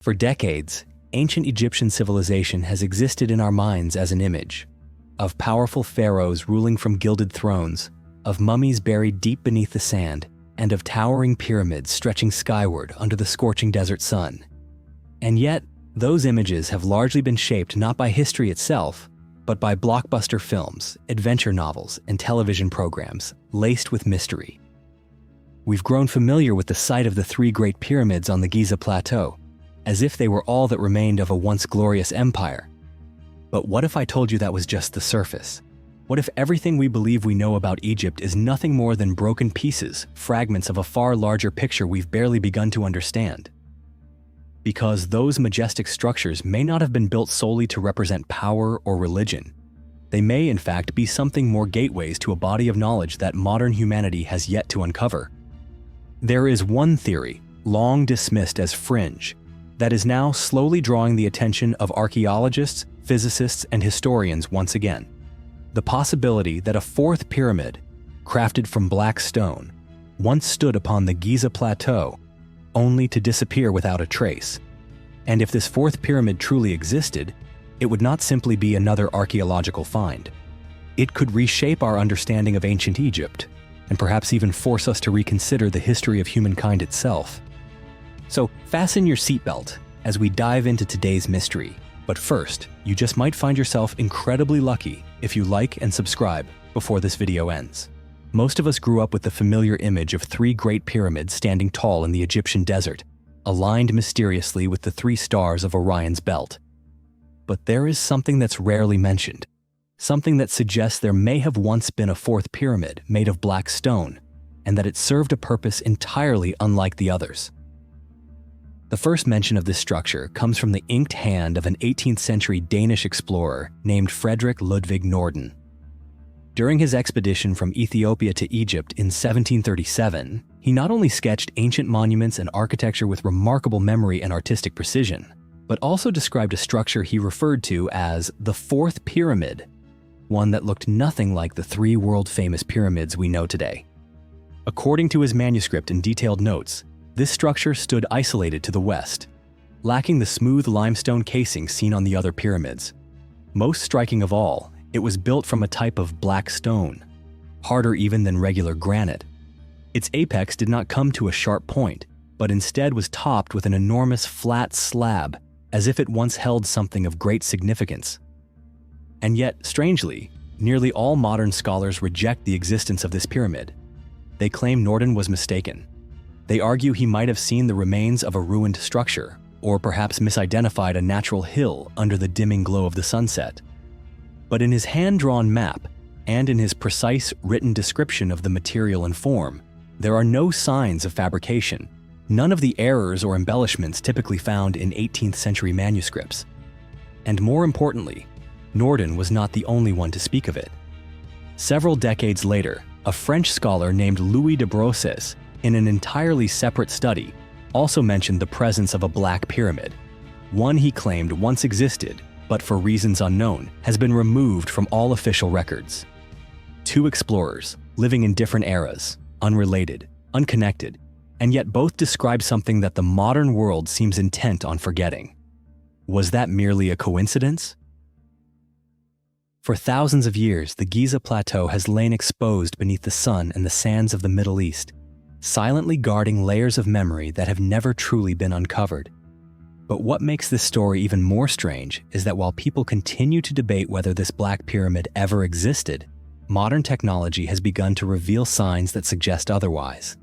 For decades, ancient Egyptian civilization has existed in our minds as an image of powerful pharaohs ruling from gilded thrones, of mummies buried deep beneath the sand, and of towering pyramids stretching skyward under the scorching desert sun. And yet, those images have largely been shaped not by history itself, but by blockbuster films, adventure novels, and television programs laced with mystery. We've grown familiar with the sight of the three great pyramids on the Giza plateau, as if they were all that remained of a once glorious empire. But what if I told you that was just the surface? What if everything we believe we know about Egypt is nothing more than broken pieces, fragments of a far larger picture we've barely begun to understand? Because those majestic structures may not have been built solely to represent power or religion. They may, in fact, be something more, gateways to a body of knowledge that modern humanity has yet to uncover. There is one theory, long dismissed as fringe, that is now slowly drawing the attention of archaeologists, physicists, and historians once again. The possibility that a fourth pyramid, crafted from black stone, once stood upon the Giza plateau, only to disappear without a trace. And if this fourth pyramid truly existed, it would not simply be another archaeological find. It could reshape our understanding of ancient Egypt, and perhaps even force us to reconsider the history of humankind itself. So fasten your seatbelt as we dive into today's mystery. But first, you just might find yourself incredibly lucky if you like and subscribe before this video ends. Most of us grew up with the familiar image of three great pyramids standing tall in the Egyptian desert, aligned mysteriously with the three stars of Orion's belt. But there is something that's rarely mentioned, something that suggests there may have once been a fourth pyramid made of black stone, and that it served a purpose entirely unlike the others. The first mention of this structure comes from the inked hand of an 18th century Danish explorer named Frederick Ludvig Norden. During his expedition from Ethiopia to Egypt in 1737, he not only sketched ancient monuments and architecture with remarkable memory and artistic precision, but also described a structure he referred to as the Fourth Pyramid, one that looked nothing like the three world-famous pyramids we know today. According to his manuscript and detailed notes, this structure stood isolated to the west, lacking the smooth limestone casing seen on the other pyramids. Most striking of all, it was built from a type of black stone, harder even than regular granite. Its apex did not come to a sharp point, but instead was topped with an enormous flat slab, as if it once held something of great significance. And yet, strangely, nearly all modern scholars reject the existence of this pyramid. They claim Norden was mistaken. They argue he might have seen the remains of a ruined structure, or perhaps misidentified a natural hill under the dimming glow of the sunset. But in his hand-drawn map, and in his precise written description of the material and form, there are no signs of fabrication, none of the errors or embellishments typically found in 18th century manuscripts. And more importantly, Norden was not the only one to speak of it. Several decades later, a French scholar named Louis de Brosses, in an entirely separate study, also mentioned the presence of a black pyramid, one he claimed once existed, but for reasons unknown, has been removed from all official records. Two explorers, living in different eras, unrelated, unconnected, and yet both describe something that the modern world seems intent on forgetting. Was that merely a coincidence? For thousands of years, the Giza plateau has lain exposed beneath the sun and the sands of the Middle East, silently guarding layers of memory that have never truly been uncovered. But what makes this story even more strange is that while people continue to debate whether this black pyramid ever existed, modern technology has begun to reveal signs that suggest otherwise.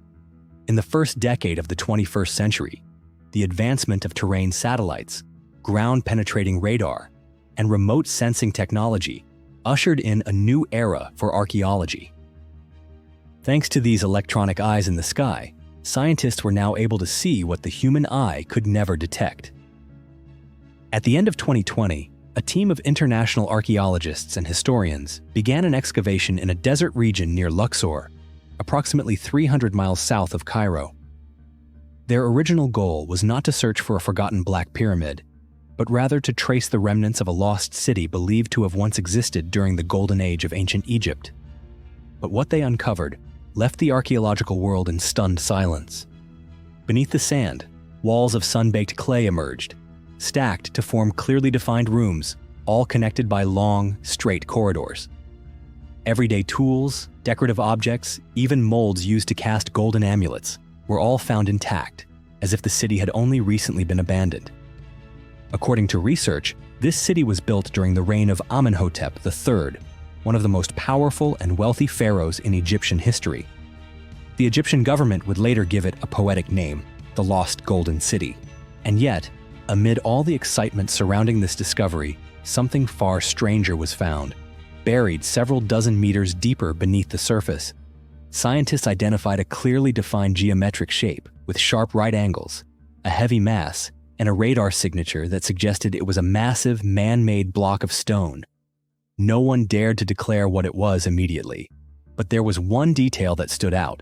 In the first decade of the 21st century, the advancement of terrain satellites, ground-penetrating radar, and remote sensing technology ushered in a new era for archaeology. Thanks to these electronic eyes in the sky, scientists were now able to see what the human eye could never detect. At the end of 2020, a team of international archaeologists and historians began an excavation in a desert region near Luxor, approximately 300 miles south of Cairo. Their original goal was not to search for a forgotten black pyramid, but rather to trace the remnants of a lost city believed to have once existed during the golden age of ancient Egypt. But what they uncovered left the archaeological world in stunned silence. Beneath the sand, walls of sun-baked clay emerged, stacked to form clearly defined rooms, all connected by long, straight corridors. Everyday tools, decorative objects, even molds used to cast golden amulets were all found intact, as if the city had only recently been abandoned. According to research, this city was built during the reign of Amenhotep III, one of the most powerful and wealthy pharaohs in Egyptian history. The Egyptian government would later give it a poetic name, the Lost Golden City. And yet, amid all the excitement surrounding this discovery, something far stranger was found. Buried several dozen meters deeper beneath the surface, scientists identified a clearly defined geometric shape with sharp right angles, a heavy mass, and a radar signature that suggested it was a massive man-made block of stone. No one dared to declare what it was immediately, but there was one detail that stood out.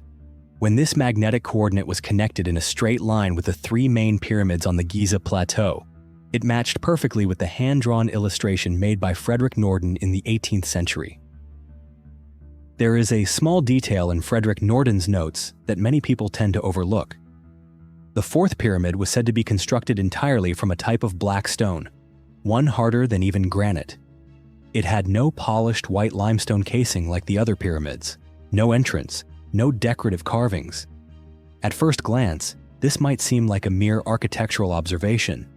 When this magnetic coordinate was connected in a straight line with the three main pyramids on the Giza plateau, it matched perfectly with the hand-drawn illustration made by Frederick Norden in the 18th century. There is a small detail in Frederick Norden's notes that many people tend to overlook. The fourth pyramid was said to be constructed entirely from a type of black stone, one harder than even granite. It had no polished white limestone casing like the other pyramids, no entrance, no decorative carvings. At first glance, this might seem like a mere architectural observation,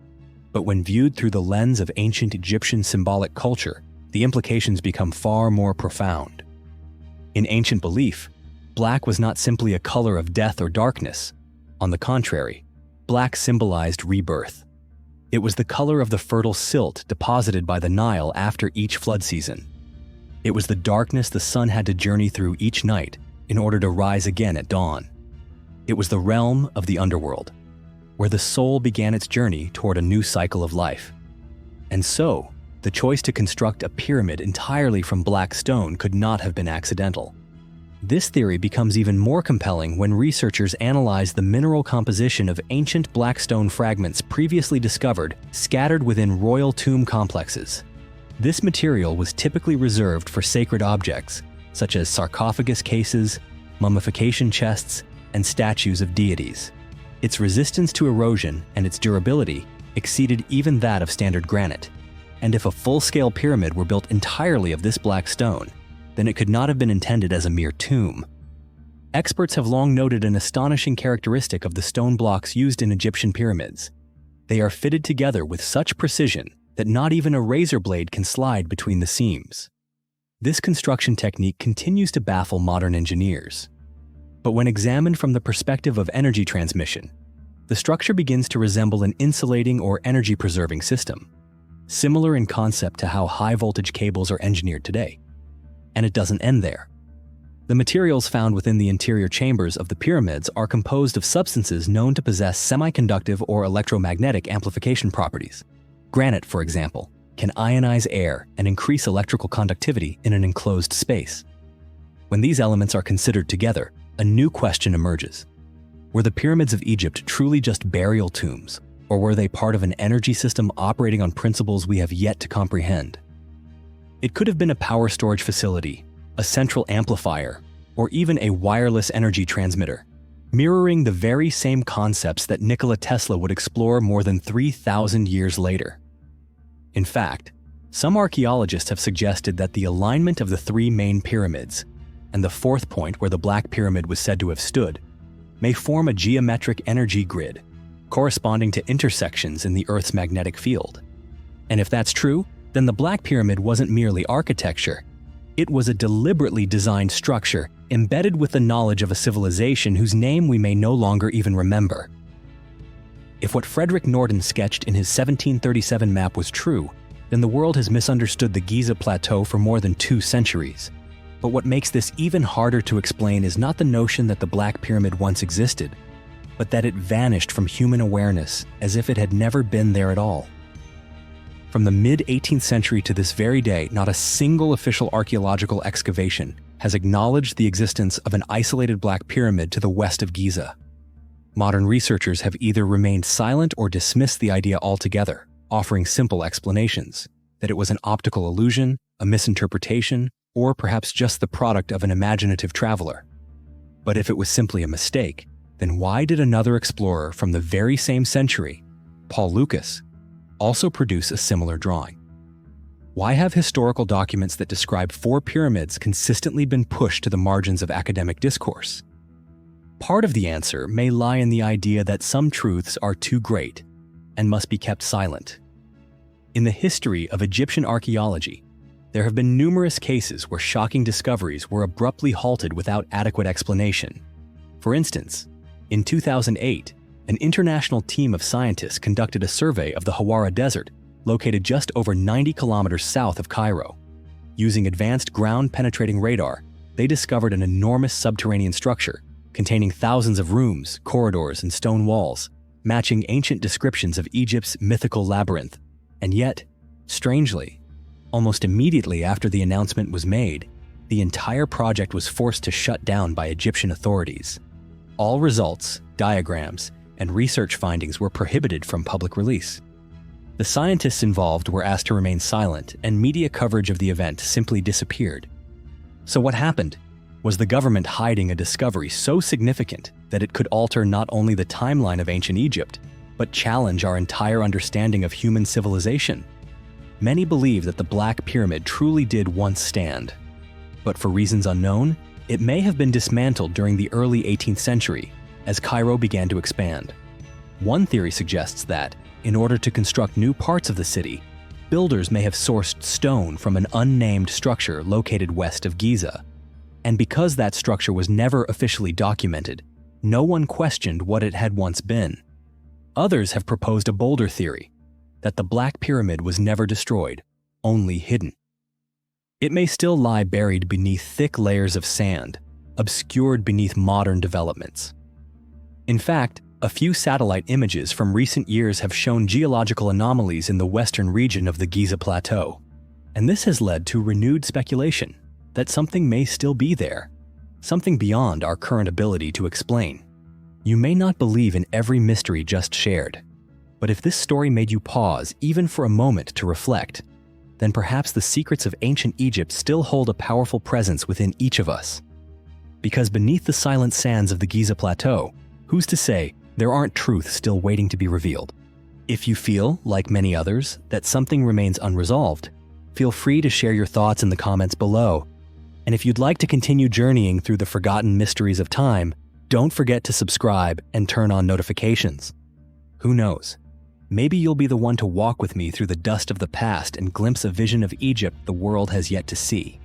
but when viewed through the lens of ancient Egyptian symbolic culture, the implications become far more profound. In ancient belief, black was not simply a color of death or darkness. On the contrary, black symbolized rebirth. It was the color of the fertile silt deposited by the Nile after each flood season. It was the darkness the sun had to journey through each night in order to rise again at dawn. It was the realm of the underworld, where the soul began its journey toward a new cycle of life. And so, the choice to construct a pyramid entirely from black stone could not have been accidental. This theory becomes even more compelling when researchers analyze the mineral composition of ancient black stone fragments previously discovered scattered within royal tomb complexes. This material was typically reserved for sacred objects, such as sarcophagus cases, mummification chests, and statues of deities. Its resistance to erosion and its durability exceeded even that of standard granite. And if a full-scale pyramid were built entirely of this black stone, then it could not have been intended as a mere tomb. Experts have long noted an astonishing characteristic of the stone blocks used in Egyptian pyramids. They are fitted together with such precision that not even a razor blade can slide between the seams. This construction technique continues to baffle modern engineers. But when examined from the perspective of energy transmission, the structure begins to resemble an insulating or energy-preserving system, similar in concept to how high-voltage cables are engineered today. And it doesn't end there. The materials found within the interior chambers of the pyramids are composed of substances known to possess semiconductive or electromagnetic amplification properties. Granite, for example, can ionize air and increase electrical conductivity in an enclosed space. When these elements are considered together, a new question emerges. Were the pyramids of Egypt truly just burial tombs, or were they part of an energy system operating on principles we have yet to comprehend? It could have been a power storage facility, a central amplifier, or even a wireless energy transmitter, mirroring the very same concepts that Nikola Tesla would explore more than 3,000 years later. In fact, some archaeologists have suggested that the alignment of the three main pyramids, and the fourth point where the Black Pyramid was said to have stood, may form a geometric energy grid, corresponding to intersections in the Earth's magnetic field. And if that's true, then the Black Pyramid wasn't merely architecture. It was a deliberately designed structure embedded with the knowledge of a civilization whose name we may no longer even remember. If what Frederick Norden sketched in his 1737 map was true, then the world has misunderstood the Giza Plateau for more than 2 centuries. But what makes this even harder to explain is not the notion that the Black Pyramid once existed, but that it vanished from human awareness as if it had never been there at all. From the mid-18th century to this very day, not a single official archaeological excavation has acknowledged the existence of an isolated Black Pyramid to the west of Giza. Modern researchers have either remained silent or dismissed the idea altogether, offering simple explanations, that it was an optical illusion, a misinterpretation, or perhaps just the product of an imaginative traveler. But if it was simply a mistake, then why did another explorer from the very same century, Paul Lucas, also produce a similar drawing? Why have historical documents that describe 4 pyramids consistently been pushed to the margins of academic discourse? Part of the answer may lie in the idea that some truths are too great and must be kept silent. In the history of Egyptian archaeology, there have been numerous cases where shocking discoveries were abruptly halted without adequate explanation. For instance, in 2008, an international team of scientists conducted a survey of the Hawara Desert, located just over 90 kilometers south of Cairo. Using advanced ground-penetrating radar, they discovered an enormous subterranean structure containing thousands of rooms, corridors, and stone walls, matching ancient descriptions of Egypt's mythical labyrinth. And yet, strangely, almost immediately after the announcement was made, the entire project was forced to shut down by Egyptian authorities. All results, diagrams, and research findings were prohibited from public release. The scientists involved were asked to remain silent, and media coverage of the event simply disappeared. So what happened? Was the government hiding a discovery so significant that it could alter not only the timeline of ancient Egypt, but challenge our entire understanding of human civilization? Many believe that the Black Pyramid truly did once stand. But for reasons unknown, it may have been dismantled during the early 18th century as Cairo began to expand. One theory suggests that, in order to construct new parts of the city, builders may have sourced stone from an unnamed structure located west of Giza. And because that structure was never officially documented, no one questioned what it had once been. Others have proposed a bolder theory, that the Black Pyramid was never destroyed, only hidden. It may still lie buried beneath thick layers of sand, obscured beneath modern developments. In fact, a few satellite images from recent years have shown geological anomalies in the western region of the Giza Plateau, and this has led to renewed speculation that something may still be there, something beyond our current ability to explain. You may not believe in every mystery just shared, but if this story made you pause even for a moment to reflect, then perhaps the secrets of ancient Egypt still hold a powerful presence within each of us. Because beneath the silent sands of the Giza Plateau, who's to say there aren't truths still waiting to be revealed? If you feel, like many others, that something remains unresolved, feel free to share your thoughts in the comments below. And if you'd like to continue journeying through the forgotten mysteries of time, don't forget to subscribe and turn on notifications. Who knows? Maybe you'll be the one to walk with me through the dust of the past and glimpse a vision of Egypt the world has yet to see.